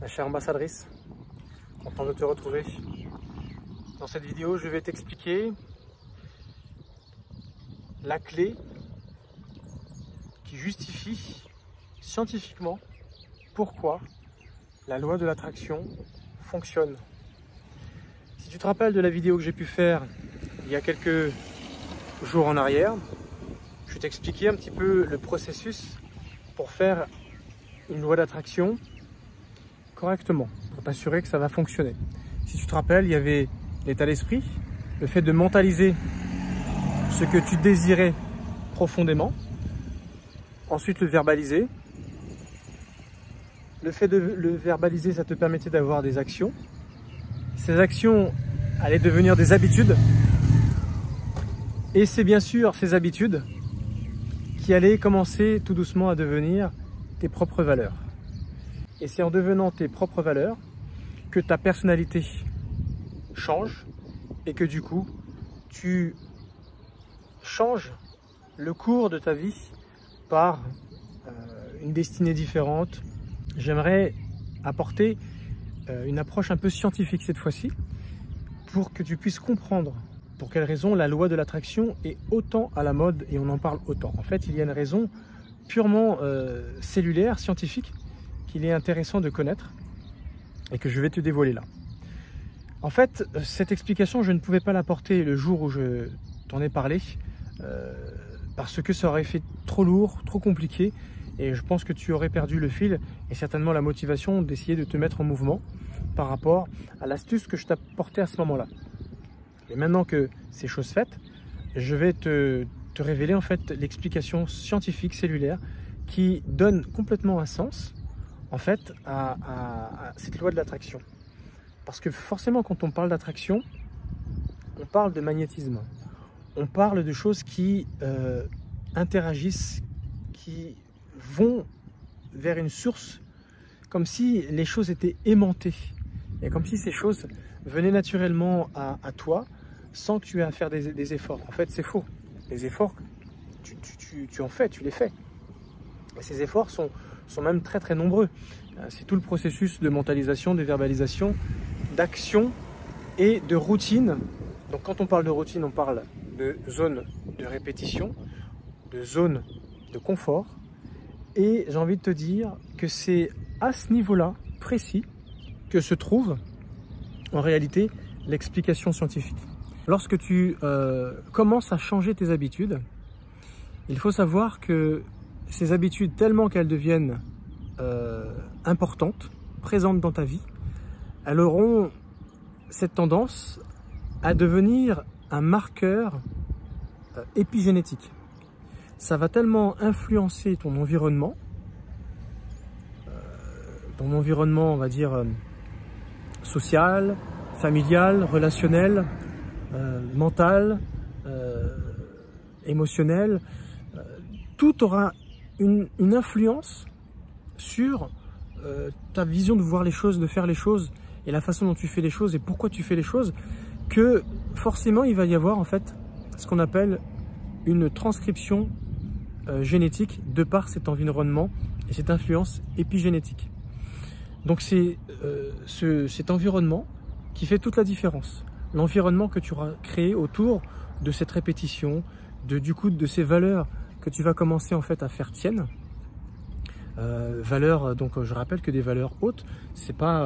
ma chère ambassadrice, content de te retrouver. Dans cette vidéo, je vais t'expliquer la clé qui justifie scientifiquement pourquoi la loi de l'attraction fonctionne. Si tu te rappelles de la vidéo que j'ai pu faire il y a quelques jours en arrière, je vais t'expliquer un petit peu le processus pour faire une loi d'attraction correctement, pour t'assurer que ça va fonctionner. Si tu te rappelles, il y avait l'état d'esprit, le fait de mentaliser ce que tu désirais profondément, ensuite le verbaliser. Le fait de le verbaliser, ça te permettait d'avoir des actions. Ces actions allaient devenir des habitudes. Et c'est bien sûr ces habitudes qui allaient commencer tout doucement à devenir tes propres valeurs. Et c'est en devenant tes propres valeurs que ta personnalité change et que du coup, tu changes le cours de ta vie par une destinée différente. J'aimerais apporter une approche un peu scientifique cette fois-ci pour que tu puisses comprendre pour quelle raison la loi de l'attraction est autant à la mode et on en parle autant. En fait, il y a une raison purement cellulaire, scientifique, qu'il est intéressant de connaître et que je vais te dévoiler là. En fait, cette explication, je ne pouvais pas l'apporter le jour où je t'en ai parlé parce que ça aurait fait trop lourd, trop compliqué et je pense que tu aurais perdu le fil et certainement la motivation d'essayer de te mettre en mouvement par rapport à l'astuce que je t'apportais à ce moment-là. Et maintenant que c'est chose faite, je vais te révéler en fait l'explication scientifique cellulaire qui donne complètement un sens en fait à cette loi de l'attraction. Parce que forcément quand on parle d'attraction, on parle de magnétisme. On parle de choses qui interagissent, qui vont vers une source comme si les choses étaient aimantées. Et comme si ces choses venaient naturellement à toi sans que tu aies à faire des efforts. En fait, c'est faux. Les efforts, tu en fais, tu les fais. Et ces efforts sont même très très nombreux. C'est tout le processus de mentalisation, de verbalisation, d'action et de routine. Donc quand on parle de routine, on parle de zone de répétition, de zone de confort. Et j'ai envie de te dire que c'est à ce niveau-là précis que se trouve en réalité l'explication scientifique. Lorsque tu commences à changer tes habitudes, il faut savoir que ces habitudes, tellement qu'elles deviennent importantes, présentes dans ta vie, elles auront cette tendance à devenir un marqueur épigénétique. Ça va tellement influencer ton environnement, on va dire social, familial, relationnel, mental, émotionnel, tout aura une influence sur ta vision de voir les choses, de faire les choses et la façon dont tu fais les choses et pourquoi tu fais les choses, que forcément il va y avoir en fait ce qu'on appelle une transcription génétique de par cet environnement et cette influence épigénétique. Donc c'est cet environnement qui fait toute la différence. L'environnement que tu auras créé autour de cette répétition, du coup de ces valeurs que tu vas commencer en fait à faire tiennes. Valeurs, donc je rappelle que des valeurs hautes, c'est pas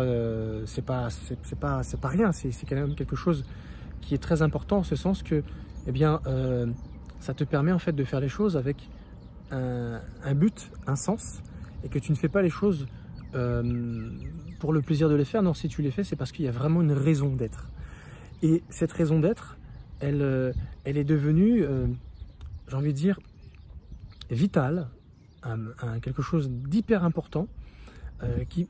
rien, c'est quand même quelque chose qui est très important en ce sens que, eh bien, ça te permet en fait de faire les choses avec un but, un sens, et que tu ne fais pas les choses pour le plaisir de les faire. Non, si tu les fais, c'est parce qu'il y a vraiment une raison d'être. Et cette raison d'être, elle est devenue, j'ai envie de dire, vitale, quelque chose d'hyper important, qui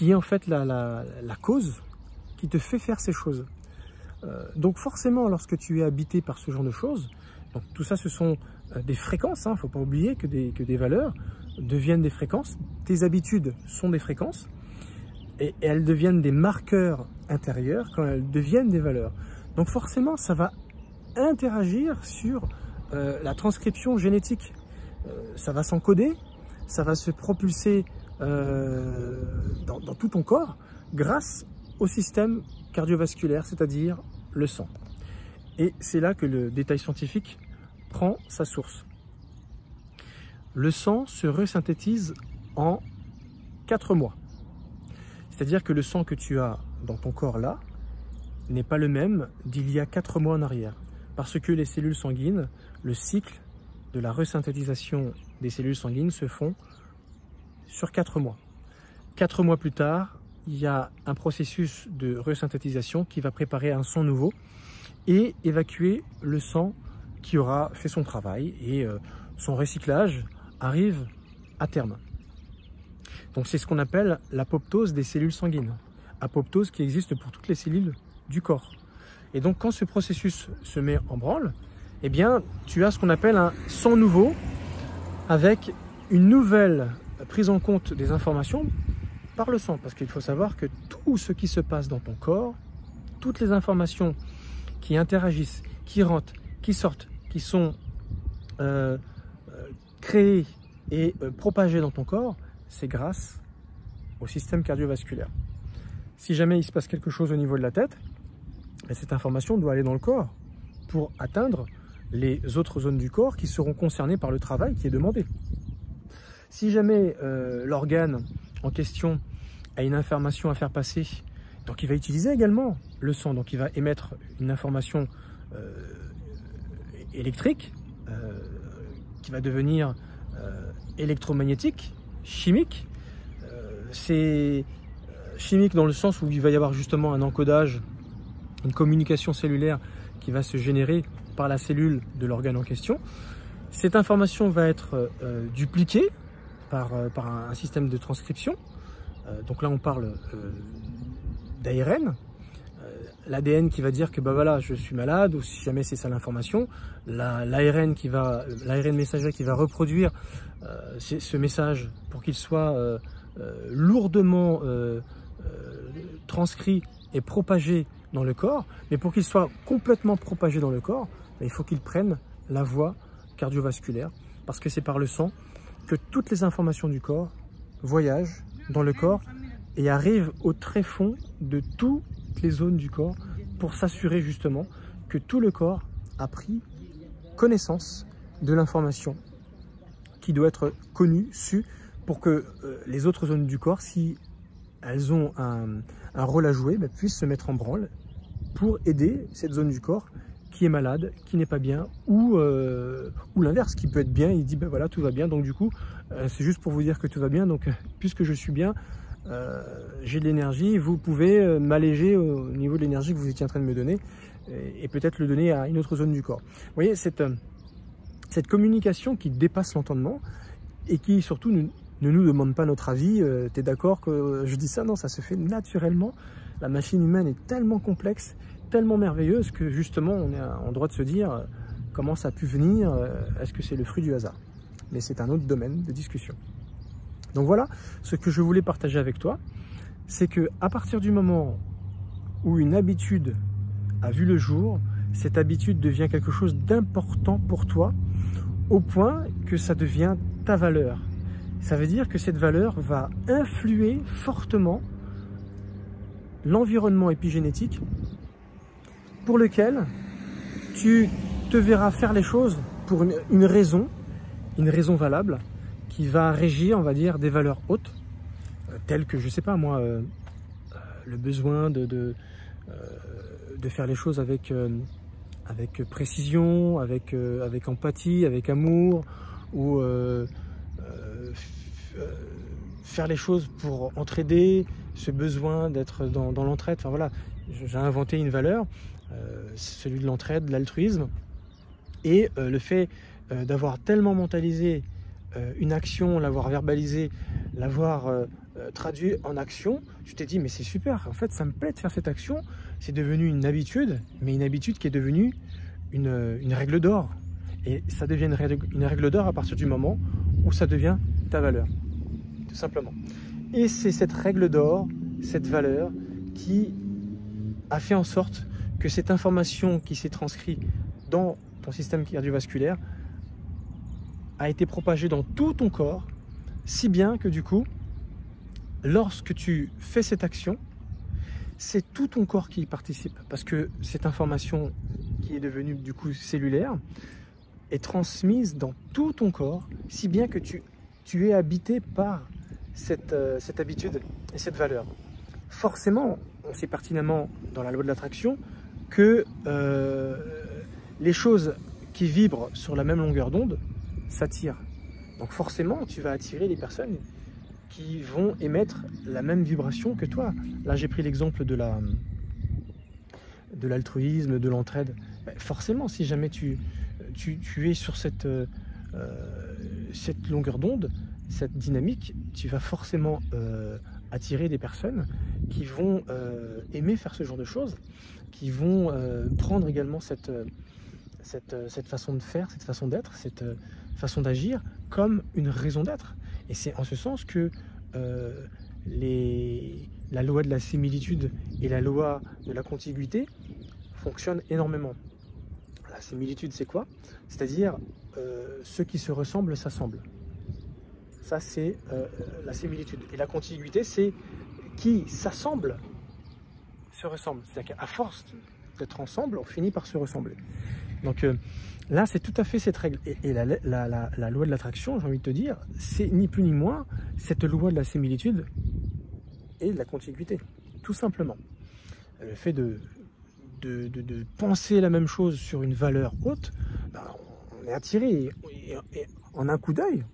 est en fait la cause qui te fait faire ces choses. Donc forcément, lorsque tu es habité par ce genre de choses, donc tout ça, ce sont des fréquences, il ne faut pas oublier que des valeurs deviennent des fréquences, tes habitudes sont des fréquences, et elles deviennent des marqueurs intérieurs quand elles deviennent des valeurs. Donc forcément, ça va interagir sur la transcription génétique. Ça va s'encoder, ça va se propulser dans tout ton corps grâce au système cardiovasculaire, c'est-à-dire le sang. Et c'est là que le détail scientifique prend sa source. Le sang se resynthétise en 4 mois. C'est-à-dire que le sang que tu as dans ton corps là n'est pas le même d'il y a 4 mois en arrière. Parce que les cellules sanguines, le cycle de la resynthétisation des cellules sanguines se font sur 4 mois. 4 mois plus tard, il y a un processus de resynthétisation qui va préparer un sang nouveau et évacuer le sang qui aura fait son travail, et son recyclage arrive à terme. Donc c'est ce qu'on appelle l'apoptose des cellules sanguines. Apoptose qui existe pour toutes les cellules du corps. Et donc quand ce processus se met en branle, eh bien tu as ce qu'on appelle un sang nouveau avec une nouvelle prise en compte des informations par le sang. Parce qu'il faut savoir que tout ce qui se passe dans ton corps, toutes les informations qui interagissent, qui rentrent, qui sortent, qui sont créées et propagées dans ton corps, c'est grâce au système cardiovasculaire. Si jamais il se passe quelque chose au niveau de la tête, cette information doit aller dans le corps pour atteindre les autres zones du corps qui seront concernées par le travail qui est demandé. Si jamais l'organe en question a une information à faire passer, donc il va utiliser également le sang, donc il va émettre une information électrique qui va devenir électromagnétique, chimique. C'est chimique dans le sens où il va y avoir justement un encodage, une communication cellulaire qui va se générer par la cellule de l'organe en question. Cette information va être dupliquée par un système de transcription. Donc là on parle d'ARN, l'ADN qui va dire que bah voilà, je suis malade, ou si jamais c'est ça l'information, l'ARN messager qui va reproduire ce message pour qu'il soit lourdement transcrit et propagé dans le corps. Mais pour qu'il soit complètement propagé dans le corps, il faut qu'il prenne la voie cardiovasculaire, parce que c'est par le sang que toutes les informations du corps voyagent dans le corps et arrivent au tréfonds de toutes les zones du corps pour s'assurer justement que tout le corps a pris connaissance de l'information qui doit être connue, sue, pour que les autres zones du corps, si elles ont un rôle à jouer, puissent se mettre en branle pour aider cette zone du corps qui est malade, qui n'est pas bien, ou l'inverse, qui peut être bien, il dit ben voilà, tout va bien, donc du coup c'est juste pour vous dire que tout va bien, donc puisque je suis bien, j'ai de l'énergie, vous pouvez m'alléger au niveau de l'énergie que vous étiez en train de me donner, et peut-être le donner à une autre zone du corps. Vous voyez, cette communication qui dépasse l'entendement et qui surtout ne nous demande pas notre avis. Tu es d'accord que je dis ça? Non, ça se fait naturellement. La machine humaine est tellement complexe, tellement merveilleuse que justement on est en droit de se dire comment ça a pu venir, est-ce que c'est le fruit du hasard? Mais c'est un autre domaine de discussion. Donc voilà, ce que je voulais partager avec toi, c'est que à partir du moment où une habitude a vu le jour, cette habitude devient quelque chose d'important pour toi, au point que ça devient ta valeur. Ça veut dire que cette valeur va influer fortement l'environnement épigénétique pour lequel tu te verras faire les choses pour une raison valable qui va régir, on va dire, des valeurs hautes, telles que, je sais pas moi, le besoin de faire les choses avec précision, avec empathie, avec amour, ou faire les choses pour entraider, ce besoin d'être dans l'entraide. Enfin voilà, j'ai inventé une valeur, celui de l'entraide, de l'altruisme, et le fait d'avoir tellement mentalisé une action, l'avoir verbalisé, l'avoir traduit en action, tu t'es dit mais c'est super, en fait ça me plaît de faire cette action, c'est devenu une habitude, mais une habitude qui est devenue une règle d'or. Et ça devient une règle d'or à partir du moment où ça devient ta valeur, tout simplement. Et c'est cette règle d'or, cette valeur, qui a fait en sorte que cette information qui s'est transcrite dans ton système cardiovasculaire a été propagée dans tout ton corps, si bien que du coup, lorsque tu fais cette action, c'est tout ton corps qui y participe, parce que cette information qui est devenue du coup cellulaire est transmise dans tout ton corps, si bien que tu es habité par cette habitude et cette valeur. Forcément, on sait pertinemment dans la loi de l'attraction que les choses qui vibrent sur la même longueur d'onde s'attirent. Donc forcément, tu vas attirer les personnes qui vont émettre la même vibration que toi. Là, j'ai pris l'exemple de l'altruisme, de l'entraide. Forcément, si jamais tu es sur cette longueur d'onde, cette dynamique, tu vas forcément attirer des personnes qui vont aimer faire ce genre de choses, qui vont prendre également cette façon de faire, cette façon d'être, cette façon d'agir comme une raison d'être. Et c'est en ce sens que la loi de la similitude et la loi de la contiguïté fonctionnent énormément. La similitude, c'est quoi? C'est-à-dire, ceux qui se ressemblent s'assemblent. Ça, c'est la similitude. Et la contiguïté, c'est qui s'assemblent se ressemblent. C'est-à-dire qu'à force d'être ensemble, on finit par se ressembler. Donc là, c'est tout à fait cette règle. Et la loi de l'attraction, j'ai envie de te dire, c'est ni plus ni moins cette loi de la similitude et de la contiguïté. Tout simplement. Le fait de penser la même chose sur une valeur haute, ben, on est attiré. Et en un coup d'œil,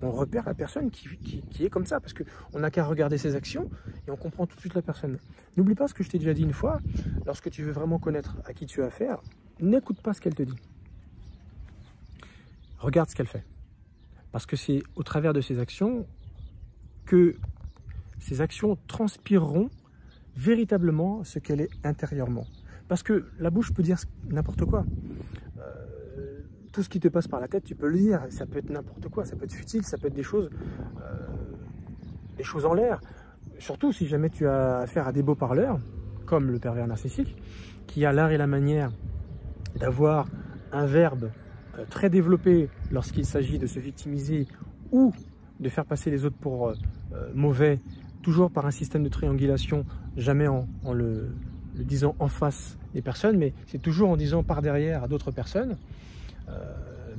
on repère la personne qui est comme ça. Parce qu'on n'a qu'à regarder ses actions et on comprend tout de suite la personne. N'oublie pas ce que je t'ai déjà dit une fois. Lorsque tu veux vraiment connaître à qui tu as affaire, n'écoute pas ce qu'elle te dit. Regarde ce qu'elle fait. Parce que c'est au travers de ses actions que ces actions transpireront véritablement ce qu'elle est intérieurement. Parce que la bouche peut dire n'importe quoi. Tout ce qui te passe par la tête, tu peux le dire. Ça peut être n'importe quoi. Ça peut être futile, ça peut être des choses en l'air. Surtout si jamais tu as affaire à des beaux parleurs, comme le pervers narcissique, qui a l'art et la manière d'avoir un verbe très développé lorsqu'il s'agit de se victimiser ou de faire passer les autres pour mauvais, toujours par un système de triangulation, jamais en le disant en face des personnes, mais c'est toujours en disant par derrière à d'autres personnes,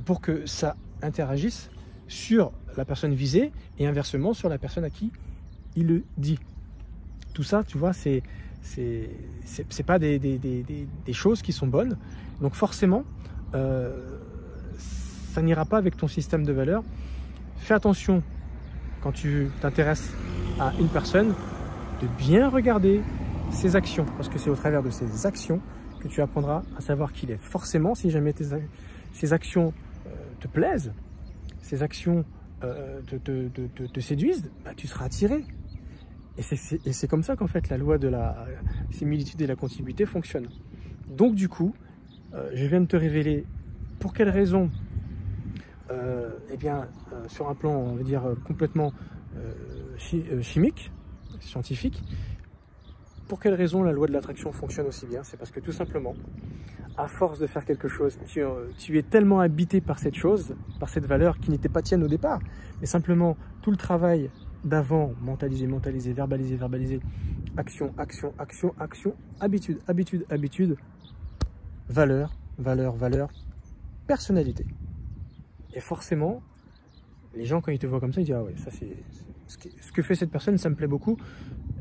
pour que ça interagisse sur la personne visée et inversement sur la personne à qui il le dit. Tout ça, tu vois, c'est pas des choses qui sont bonnes. Donc forcément, ça n'ira pas avec ton système de valeurs. Fais attention quand tu t'intéresses à une personne de bien regarder ses actions, parce que c'est au travers de ses actions que tu apprendras à savoir qui il est. Forcément, si jamais ces actions te plaisent, ces actions te séduisent, bah, tu seras attiré. Et c'est comme ça qu'en fait la loi de la similitude et la contiguïté fonctionne. Donc du coup, je viens de te révéler pour quelles raisons, eh bien, sur un plan, on va dire, complètement chimique, scientifique, pour quelles raisons la loi de l'attraction fonctionne aussi bien. C'est parce que tout simplement, à force de faire quelque chose, tu es tellement habité par cette chose, par cette valeur qui n'était pas tienne au départ, mais simplement tout le travail d'avant, mentaliser, verbaliser, action, habitude, valeur, personnalité. Et forcément, les gens quand ils te voient comme ça, ils disent ah ouais, ça c'est ce que fait cette personne, ça me plaît beaucoup.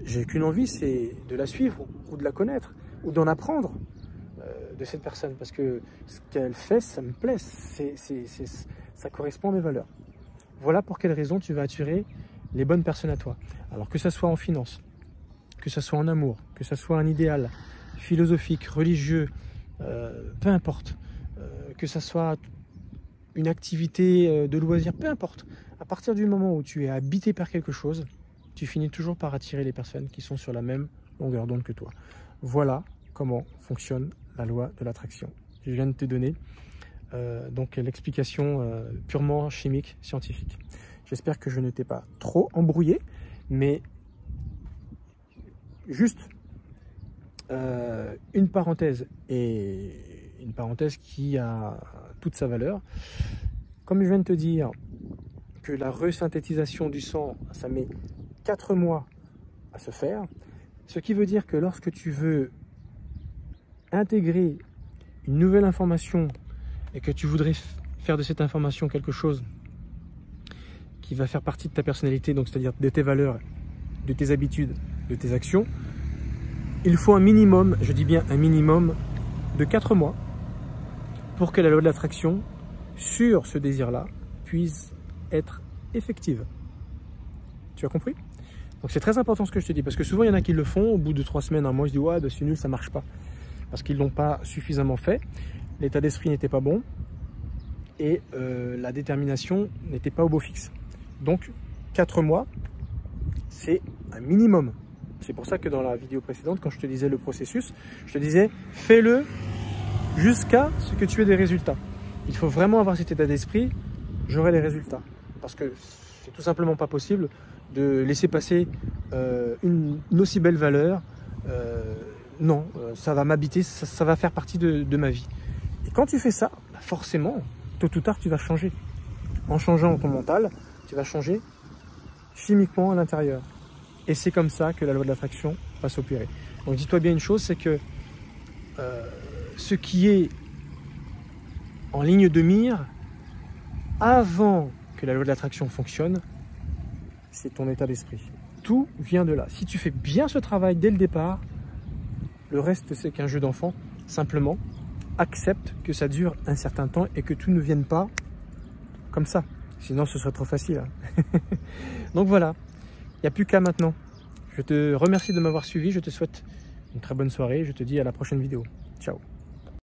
J'ai qu'une envie, c'est de la suivre ou de la connaître ou d'en apprendre de cette personne parce que ce qu'elle fait, ça me plaît, ça correspond à mes valeurs. Voilà pour quelles raisons tu vas attirer les bonnes personnes à toi. Alors que ça soit en finance, que ça soit en amour, que ça soit un idéal philosophique, religieux, peu importe, que ça soit une activité de loisir, peu importe. À partir du moment où tu es habité par quelque chose, tu finis toujours par attirer les personnes qui sont sur la même longueur d'onde que toi. Voilà comment fonctionne la loi de l'attraction. Je viens de te donner donc l'explication purement chimique, scientifique. J'espère que je ne t'ai pas trop embrouillé, mais juste une parenthèse, et une parenthèse qui a toute sa valeur. Comme je viens de te dire que la resynthétisation du sang, ça met 4 mois à se faire. Ce qui veut dire que lorsque tu veux intégrer une nouvelle information et que tu voudrais faire de cette information quelque chose qui va faire partie de ta personnalité, donc c'est-à-dire de tes valeurs, de tes habitudes, de tes actions, il faut un minimum, je dis bien un minimum, de 4 mois pour que la loi de l'attraction sur ce désir-là puisse être effective. Tu as compris? Donc c'est très important ce que je te dis, parce que souvent il y en a qui le font, au bout de 3 semaines, un mois, ils se disent « ouais, c'est nul, ça marche pas ». Parce qu'ils ne l'ont pas suffisamment fait, l'état d'esprit n'était pas bon et la détermination n'était pas au beau fixe. Donc 4 mois, c'est un minimum. C'est pour ça que dans la vidéo précédente, quand je te disais le processus, je te disais fais-le jusqu'à ce que tu aies des résultats. Il faut vraiment avoir cet état d'esprit, j'aurai les résultats. Parce que c'est tout simplement pas possible de laisser passer une aussi belle valeur. Non, ça va m'habiter, ça va faire partie de ma vie. Et quand tu fais ça, bah forcément, tôt ou tard, tu vas changer. En changeant ton mental, tu vas changer chimiquement à l'intérieur. Et c'est comme ça que la loi de l'attraction va s'opérer. Donc dis-toi bien une chose, c'est que ce qui est en ligne de mire, avant que la loi de l'attraction fonctionne, c'est ton état d'esprit. Tout vient de là. Si tu fais bien ce travail dès le départ, le reste c'est qu'un jeu d'enfant. Simplement, accepte que ça dure un certain temps et que tout ne vienne pas comme ça. Sinon ce serait trop facile. Hein. Donc voilà, il n'y a plus qu'à maintenant. Je te remercie de m'avoir suivi, je te souhaite une très bonne soirée, je te dis à la prochaine vidéo. Ciao.